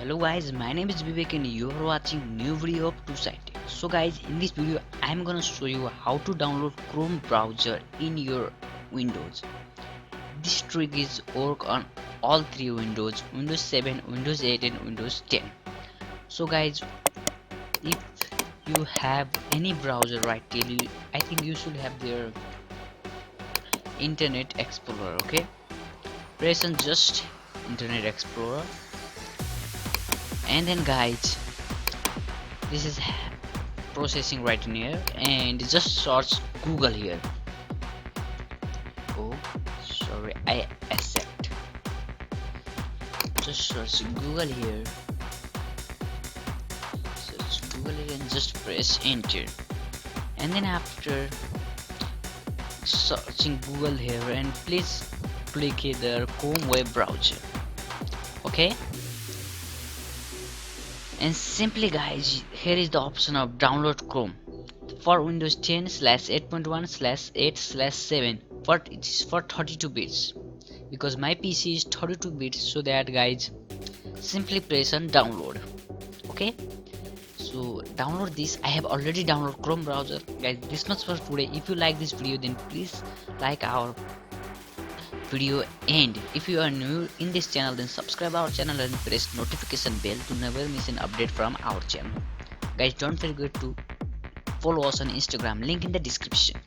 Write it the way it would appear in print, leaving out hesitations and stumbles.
Hello guys, my name is Bibek and you are watching new video of 2Side. So guys, in this video I am gonna show you how to download Chrome browser in your Windows. This trick is work on all three Windows, Windows 7, Windows 8 and Windows 10. So guys, if you have any browser right till I think you should have their Internet Explorer, okay? Press on just Internet Explorer. And then guys, this is processing right in here, and just search Google here. Oh sorry, I accept. Just search Google here, search Google here and just press enter. And then after searching Google here, and please click here the Chrome web browser, okay? And simply guys, here is the option of download Chrome for Windows 10/8.1/8/7, but it is for 32 bits because my PC is 32 bits. So that guys, simply press on download, okay? So download this. I have already downloaded Chrome browser. Guys, this much for today. If you like this video, then please like our video, and if you are new in this channel, then subscribe our channel and press notification bell to never miss an update from our channel. Guys, don't forget to follow us on Instagram, link in the description.